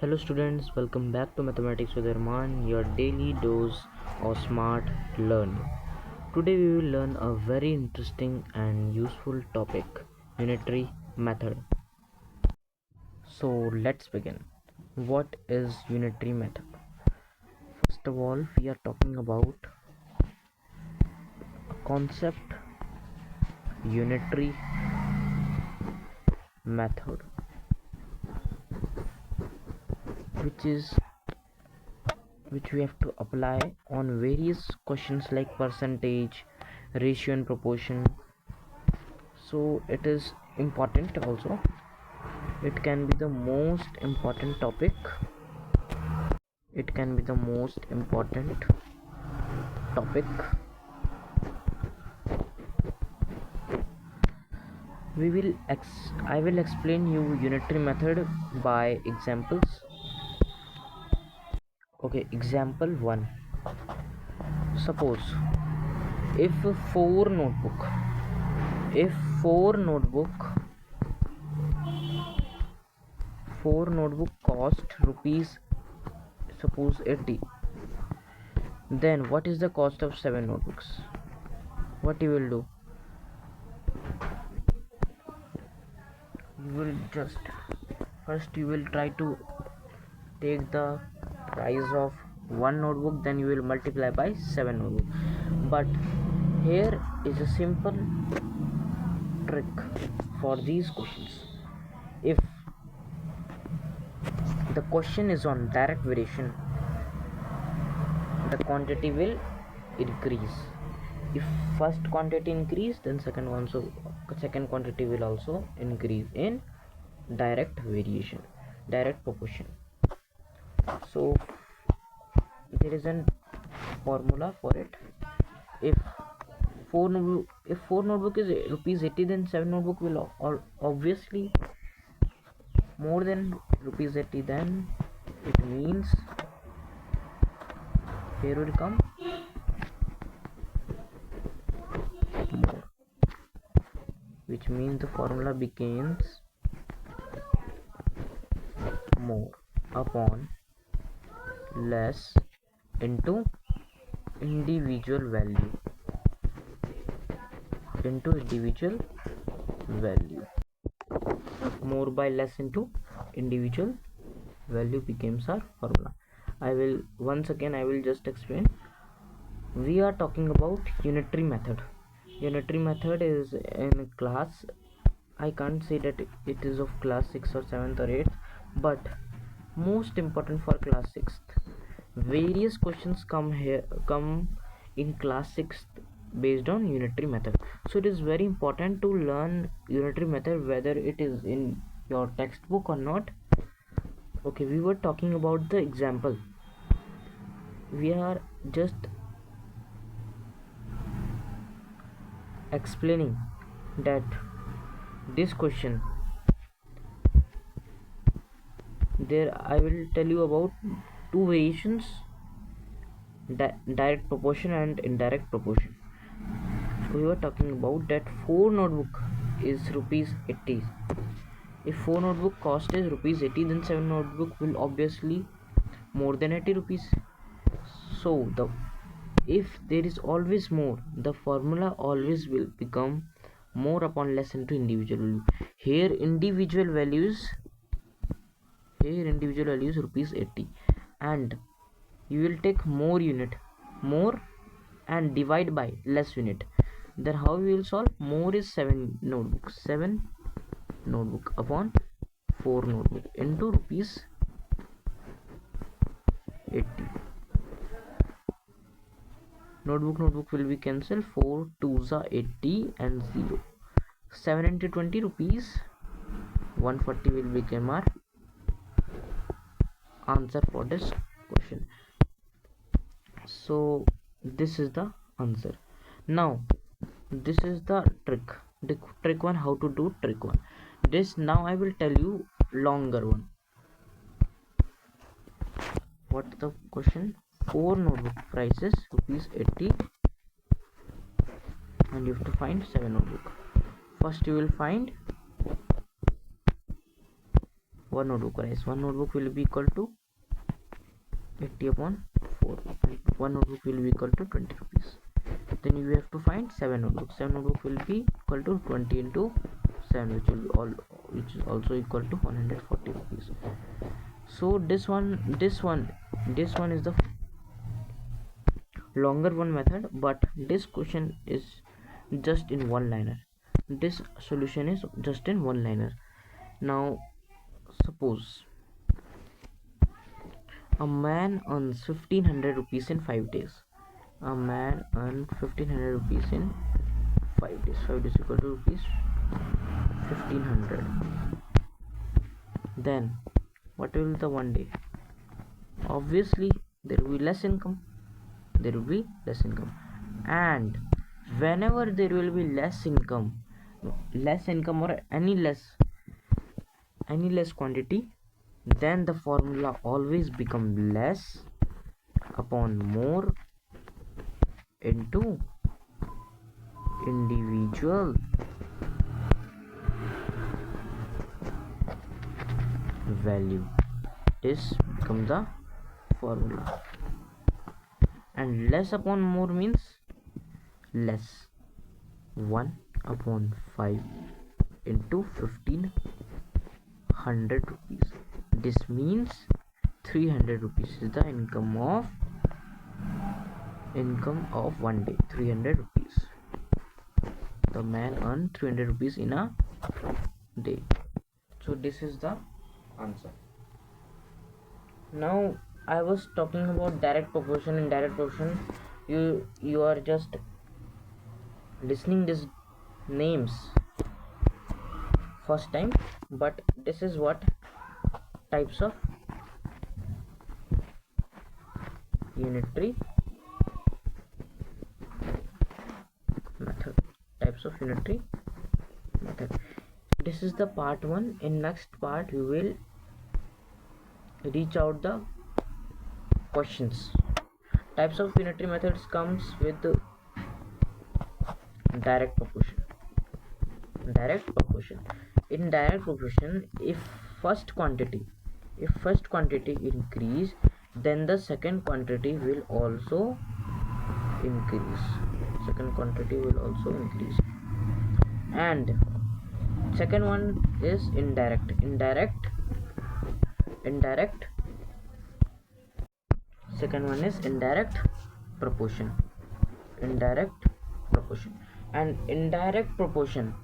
Hello students, welcome back to Mathematics with Arman, your daily dose of smart learning. Today we will learn a very interesting and useful topic, unitary method. So let's begin. What is unitary method? First of all, we are talking about a concept, unitary method, which we have to apply on various questions like percentage, ratio and proportion. So it is important also. It can be the most important topic. It can be the most important topic. I will explain you unitary method by examples. Okay, example 1. Suppose if four notebook cost rupees, suppose 80, then what is the cost of 7 notebooks? What you will do? You will just first you will try to take the price of one notebook, then you will multiply by 7 notebooks. But here is a simple trick for these questions. If the question is on direct variation, the quantity will increase. If first quantity increase, then second quantity will also increase in direct proportion. So there is a formula for it. If four notebook is rupees 80, then 7 notebook will obviously more than rupees 80. Then it means here will come more, which means the formula becomes more upon less into individual value more by less into individual value becomes our formula. I will just explain. We are talking about unitary method. Unitary method is in class, I can't say that it is of class 6 or 7th or 8th, but most important for class 6th. Various questions come in class 6th based on unitary method. So it is very important to learn unitary method whether it is in your textbook or not. Okay, we were talking about the example. We are just explaining that this question, there I will tell you about two variations, direct proportion and indirect proportion. We were talking about that 4 notebook is rupees 80. If 4 notebook cost is rupees 80, then 7 notebook will obviously more than 80 rupees. So if there is always more, the formula always will become more upon less into individual value. Here individual values rupees 80, and you will take more and divide by less unit. Then how we will solve? More is 7 notebook upon 4 notebook into rupees 80. Notebook will be cancelled. 4 2s are 80 and 0. 7 into 20 rupees 140 will become our answer for this question. So this is the answer. Now this is the trick 1. How to do trick 1? This now I will tell you longer one. What the question? 4 notebook prices rupees 80, and you have to find 7 notebook. First you will find one notebook price. One notebook will be equal to 80 upon 4. One notebook will be equal to 20 rupees. Then you have to find 7 notebooks. 7 notebook will be equal to 20 into 7, which is also equal to 140 rupees. So this one is the longer one method, but this question is just in one liner. This solution is just in one liner. Now suppose a man earns 1500 rupees in 5 days. A man earns 1500 rupees in 5 days. 5 days equal to rupees 1500. Then what will the one day? Obviously there will be less income. And whenever there will be less income or any less quantity, then the formula always become less upon more into individual value. This becomes the formula. And less upon more means less. 1 upon 5 into 1500 rupees. This means 300 rupees is the income of one day. 300 rupees. The man earned 300 rupees in a day. So this is the answer. Now I was talking about direct proportion. In direct proportion, you are just listening these names first time, but this is what types of unitary method. This is the part 1. In next part we will reach out the questions. Types of unitary methods comes with direct proportion. In direct proportion, if first quantity increase, then the second quantity will also increase. And second one is indirect. Second one is indirect proportion. And indirect proportion,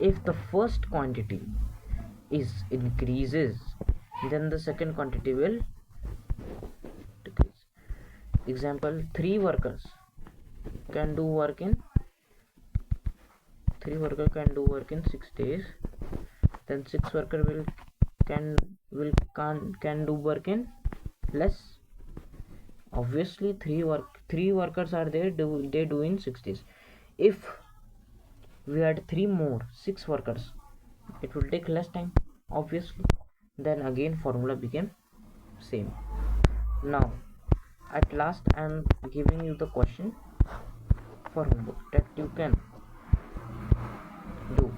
if the first quantity increases, then the second quantity will decrease. Example, 3 workers can do work in 6 days. Then 6 worker can do work in less. Obviously 3 workers are there, they do in 6 days. If we had 6 workers, it will take less time, obviously. Then again formula became same. Now at last I am giving you the question for homework that you can do.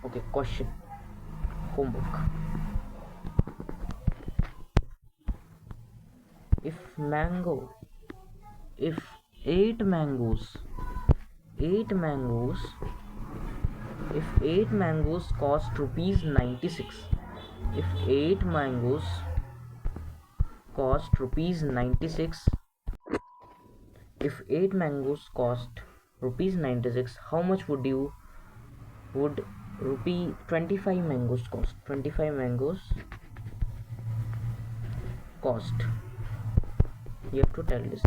Okay, question, homework. If 8 mangoes cost rupees 96, if 8 mangoes cost rupees 96, how much would 25 mangoes cost? 25 mangoes cost. You have to tell this.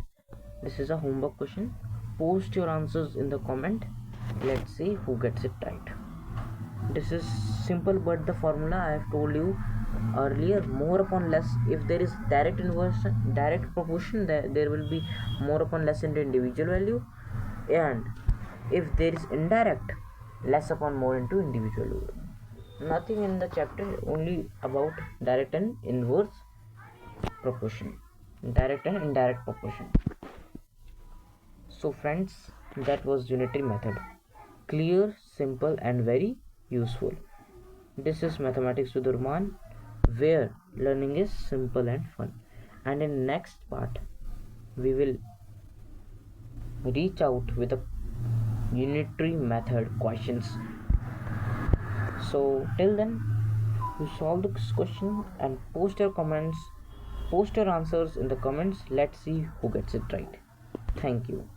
This is a homework question. Post your answers in the comment. Let's see who gets it right. This is simple, but the formula I have told you earlier, more upon less. If there is direct proportion, there will be more upon less into individual value, and if there is indirect, less upon more into individual value. Nothing in the chapter, only about direct and inverse proportion, direct and indirect proportion. So friends, that was unitary method. Clear, simple and very useful. This is Mathematics with Arman, where learning is simple and fun. And in next part, we will reach out with a unitary method questions. So till then, you solve this question and post your comments, post your answers in the comments. Let's see who gets it right. Thank you.